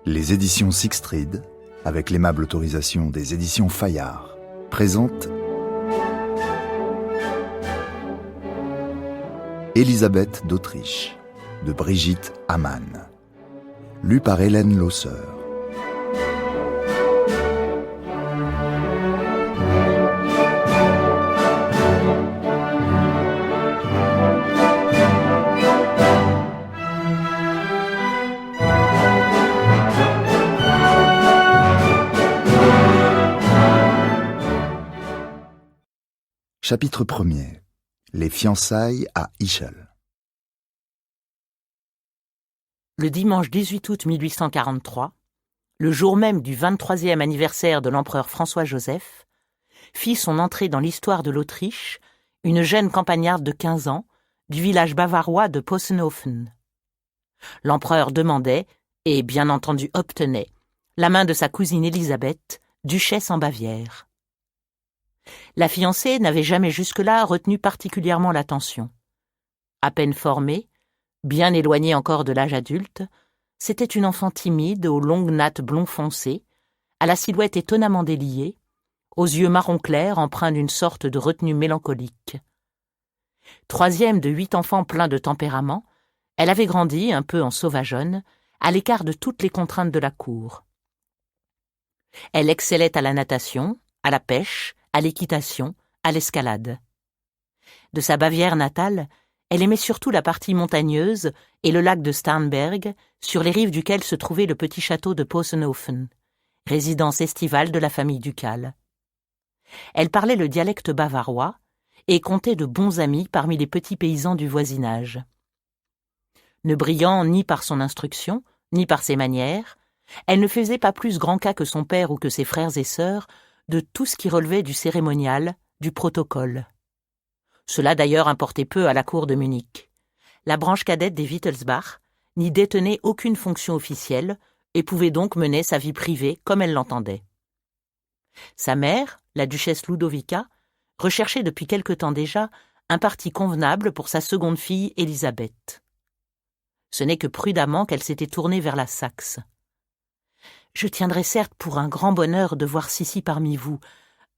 Les éditions Sixtrid, avec l'aimable autorisation des éditions Fayard, présentent Élisabeth d'Autriche, de Brigitte Hamann, lu par Hélène Lausseur. Chapitre 1er. Les fiançailles à Ischl. Le dimanche 18 août 1843, le jour même du 23e anniversaire de l'empereur François-Joseph, fit son entrée dans l'histoire de l'Autriche une jeune campagnarde de 15 ans du village bavarois de Possenhofen. L'empereur demandait, et bien entendu obtenait, la main de sa cousine Élisabeth, duchesse en Bavière. La fiancée n'avait jamais jusque-là retenu particulièrement l'attention. À peine formée, bien éloignée encore de l'âge adulte, c'était une enfant timide aux longues nattes blond foncé, à la silhouette étonnamment déliée, aux yeux marron clair empreints d'une sorte de retenue mélancolique. Troisième de 8 enfants pleins de tempérament, elle avait grandi, un peu en sauvageonne, à l'écart de toutes les contraintes de la cour. Elle excellait à la natation, à la pêche, à l'équitation, à l'escalade. De sa Bavière natale, elle aimait surtout la partie montagneuse et le lac de Starnberg, sur les rives duquel se trouvait le petit château de Possenhofen, résidence estivale de la famille ducale. Elle parlait le dialecte bavarois et comptait de bons amis parmi les petits paysans du voisinage. Ne brillant ni par son instruction, ni par ses manières, elle ne faisait pas plus grand cas que son père ou que ses frères et sœurs de tout ce qui relevait du cérémonial, du protocole. Cela d'ailleurs importait peu à la cour de Munich. La branche cadette des Wittelsbach n'y détenait aucune fonction officielle et pouvait donc mener sa vie privée comme elle l'entendait. Sa mère, la duchesse Ludovica, recherchait depuis quelque temps déjà un parti convenable pour sa seconde fille Élisabeth. Ce n'est que prudemment qu'elle s'était tournée vers la Saxe. « Je tiendrais certes pour un grand bonheur de voir Sissi parmi vous,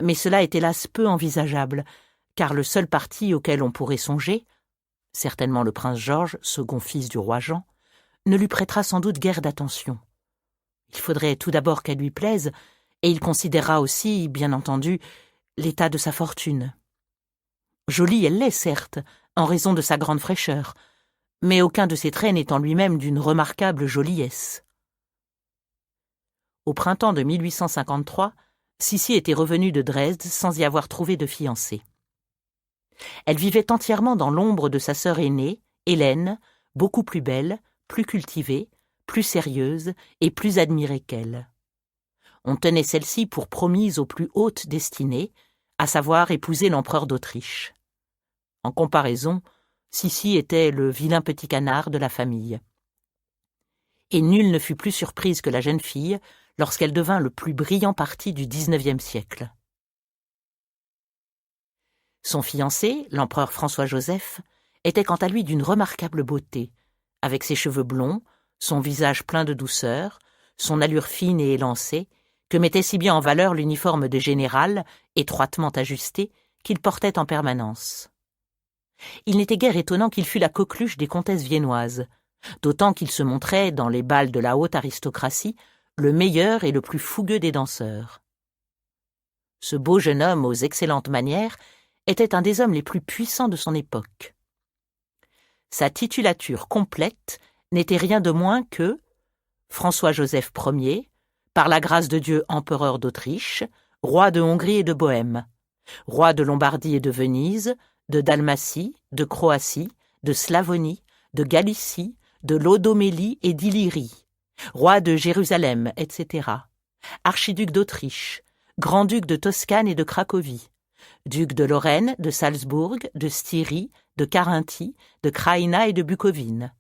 mais cela est hélas peu envisageable, car le seul parti auquel on pourrait songer, certainement le prince Georges, second fils du roi Jean, ne lui prêtera sans doute guère d'attention. Il faudrait tout d'abord qu'elle lui plaise, et il considérera aussi, bien entendu, l'état de sa fortune. Jolie elle l'est, certes, en raison de sa grande fraîcheur, mais aucun de ses traits n'étant lui-même d'une remarquable joliesse. » Au printemps de 1853, Sissi était revenue de Dresde sans y avoir trouvé de fiancé. Elle vivait entièrement dans l'ombre de sa sœur aînée, Hélène, beaucoup plus belle, plus cultivée, plus sérieuse et plus admirée qu'elle. On tenait celle-ci pour promise aux plus hautes destinées, à savoir épouser l'empereur d'Autriche. En comparaison, Sissi était le vilain petit canard de la famille. Et nulle ne fut plus surprise que la jeune fille lorsqu'elle devint le plus brillant parti du XIXe siècle. Son fiancé, l'empereur François-Joseph, était quant à lui d'une remarquable beauté, avec ses cheveux blonds, son visage plein de douceur, son allure fine et élancée, que mettait si bien en valeur l'uniforme de général, étroitement ajusté, qu'il portait en permanence. Il n'était guère étonnant qu'il fût la coqueluche des comtesses viennoises, d'autant qu'il se montrait, dans les bals de la haute aristocratie, le meilleur et le plus fougueux des danseurs. Ce beau jeune homme aux excellentes manières était un des hommes les plus puissants de son époque. Sa titulature complète n'était rien de moins que François-Joseph Ier, par la grâce de Dieu empereur d'Autriche, roi de Hongrie et de Bohême, roi de Lombardie et de Venise, de Dalmatie, de Croatie, de Slavonie, de Galicie, de Lodomélie et d'Illyrie, roi de Jérusalem, etc., archiduc d'Autriche, grand-duc de Toscane et de Cracovie, duc de Lorraine, de Salzbourg, de Styrie, de Carinthie, de Kraïna et de Bucovine,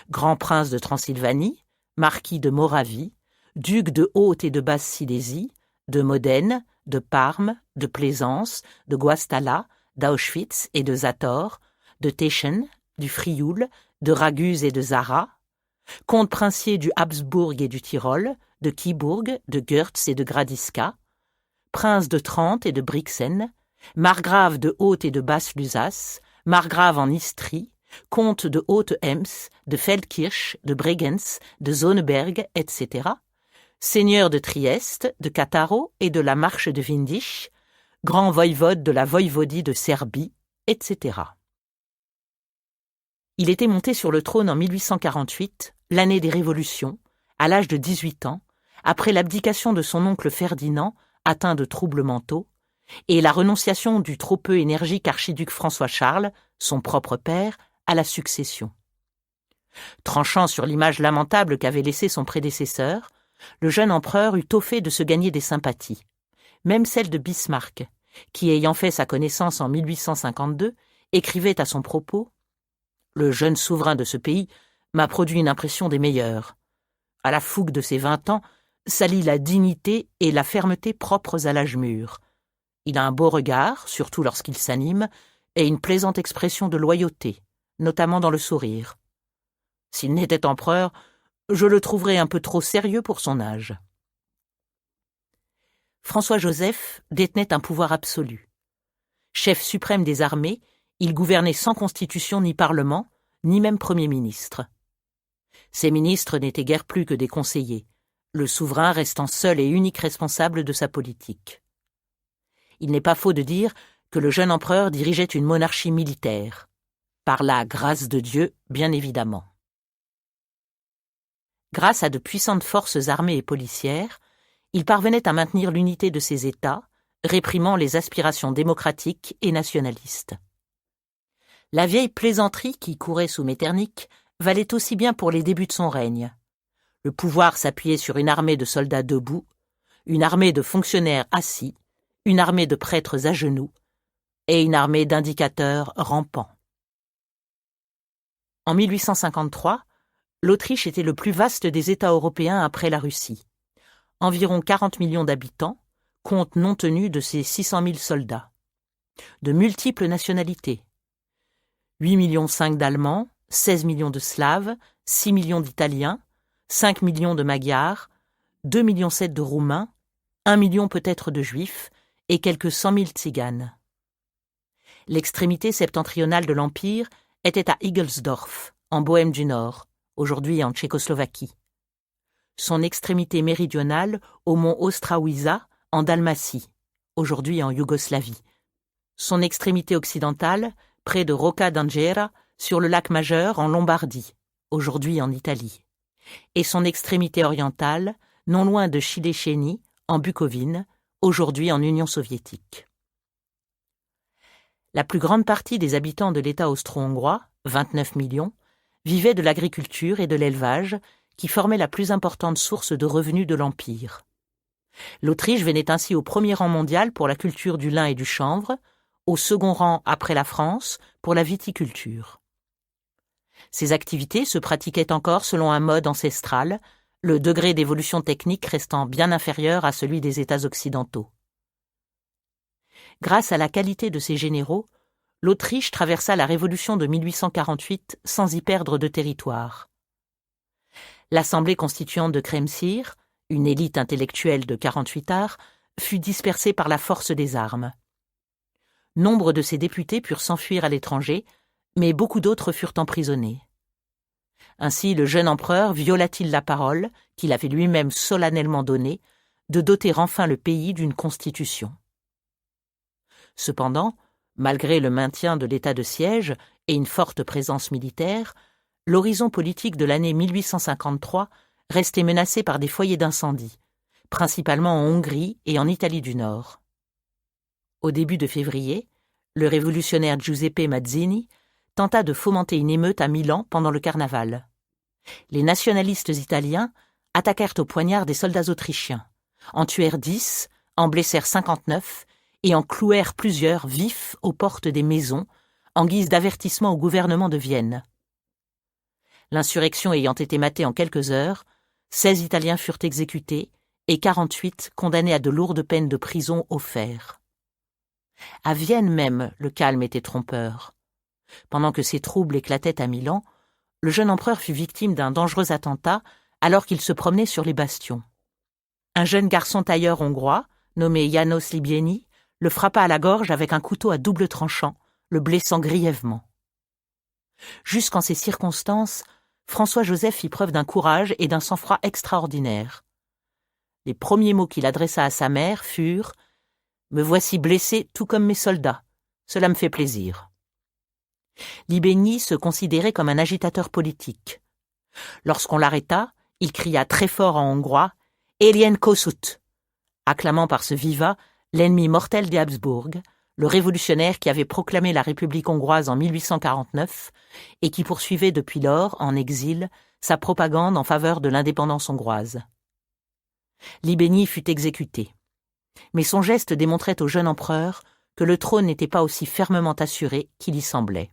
grand prince de Transylvanie, marquis de Moravie, duc de Haute et de Basse-Silésie, de Modène, de Parme, de Plaisance, de Guastalla, d'Auschwitz et de Zator, de Teschen, du Frioul, de Raguse et de Zara, comte princier du Habsbourg et du Tyrol, de Kyburg, de Görz et de Gradiska, prince de Trente et de Brixen, margrave de Haute et de Basse-Lusace, margrave en Istrie, comte de Haute-Ems, de Feldkirch, de Bregenz, de Sonneberg, etc., seigneur de Trieste, de Cattaro et de la Marche de Windisch, grand voïvode de la voïvodie de Serbie, etc. Il était monté sur le trône en 1848, l'année des révolutions, à l'âge de 18 ans, après l'abdication de son oncle Ferdinand, atteint de troubles mentaux, et la renonciation du trop peu énergique archiduc François-Charles, son propre père, à la succession. Tranchant sur l'image lamentable qu'avait laissée son prédécesseur, le jeune empereur eut tôt fait de se gagner des sympathies, même celles de Bismarck, qui, ayant fait sa connaissance en 1852, écrivait à son propos « Le jeune souverain de ce pays m'a produit une impression des meilleures. À la fougue de ses 20 ans, s'allie la dignité et la fermeté propres à l'âge mûr. Il a un beau regard, surtout lorsqu'il s'anime, et une plaisante expression de loyauté, notamment dans le sourire. S'il n'était empereur, je le trouverais un peu trop sérieux pour son âge. » François-Joseph détenait un pouvoir absolu. Chef suprême des armées, il gouvernait sans constitution ni parlement, ni même Premier ministre. Ses ministres n'étaient guère plus que des conseillers, le souverain restant seul et unique responsable de sa politique. Il n'est pas faux de dire que le jeune empereur dirigeait une monarchie militaire, par la grâce de Dieu, bien évidemment. Grâce à de puissantes forces armées et policières, il parvenait à maintenir l'unité de ses États, réprimant les aspirations démocratiques et nationalistes. La vieille plaisanterie qui courait sous Metternich valait aussi bien pour les débuts de son règne. Le pouvoir s'appuyait sur une armée de soldats debout, une armée de fonctionnaires assis, une armée de prêtres à genoux et une armée d'indicateurs rampants. En 1853, l'Autriche était le plus vaste des États européens après la Russie. Environ 40 millions d'habitants, compte non tenu de ses 600 000 soldats. De multiples nationalités. 8,5 millions d'Allemands, 16 millions de Slaves, 6 millions d'Italiens, 5 millions de Magyars, 2,7 millions de Roumains, 1 million peut-être de Juifs et quelques 100 000 Tziganes. L'extrémité septentrionale de l'Empire était à Igelsdorf, en Bohême du Nord, aujourd'hui en Tchécoslovaquie. Son extrémité méridionale au mont Ostrawica, en Dalmatie, aujourd'hui en Yougoslavie. Son extrémité occidentale, près de Rocca d'Angera, sur le lac Majeur, en Lombardie, aujourd'hui en Italie. Et son extrémité orientale, non loin de Chiléchénie, en Bucovine, aujourd'hui en Union soviétique. La plus grande partie des habitants de l'État austro-hongrois, 29 millions, vivaient de l'agriculture et de l'élevage, qui formaient la plus importante source de revenus de l'Empire. L'Autriche venait ainsi au premier rang mondial pour la culture du lin et du chanvre, au second rang après la France pour la viticulture. Ces activités se pratiquaient encore selon un mode ancestral, le degré d'évolution technique restant bien inférieur à celui des États occidentaux. Grâce à la qualité de ses généraux, l'Autriche traversa la Révolution de 1848 sans y perdre de territoire. L'Assemblée constituante de Kremsir, une élite intellectuelle de 48 arts, fut dispersée par la force des armes. Nombre de ses députés purent s'enfuir à l'étranger, mais beaucoup d'autres furent emprisonnés. Ainsi, le jeune empereur viola-t-il la parole, qu'il avait lui-même solennellement donnée, de doter enfin le pays d'une constitution. Cependant, malgré le maintien de l'état de siège et une forte présence militaire, l'horizon politique de l'année 1853 restait menacé par des foyers d'incendie, principalement en Hongrie et en Italie du Nord. Au début de février, le révolutionnaire Giuseppe Mazzini tenta de fomenter une émeute à Milan pendant le carnaval. Les nationalistes italiens attaquèrent au poignard des soldats autrichiens, en tuèrent 10, en blessèrent 59 et en clouèrent plusieurs vifs aux portes des maisons, en guise d'avertissement au gouvernement de Vienne. L'insurrection ayant été matée en quelques heures, 16 Italiens furent exécutés et 48 condamnés à de lourdes peines de prison au fer. À Vienne même, le calme était trompeur. Pendant que ces troubles éclataient à Milan, le jeune empereur fut victime d'un dangereux attentat alors qu'il se promenait sur les bastions. Un jeune garçon tailleur hongrois, nommé János Libényi, le frappa à la gorge avec un couteau à double tranchant, le blessant grièvement. Jusqu'en ces circonstances, François-Joseph fit preuve d'un courage et d'un sang-froid extraordinaires. Les premiers mots qu'il adressa à sa mère furent « Me voici blessé tout comme mes soldats. Cela me fait plaisir. » Libényi se considérait comme un agitateur politique. Lorsqu'on l'arrêta, il cria très fort en hongrois « Éljen Kossuth », acclamant par ce vivat l'ennemi mortel des Habsbourg, le révolutionnaire qui avait proclamé la République hongroise en 1849 et qui poursuivait depuis lors, en exil, sa propagande en faveur de l'indépendance hongroise. Libényi fut exécuté. Mais son geste démontrait au jeune empereur que le trône n'était pas aussi fermement assuré qu'il y semblait.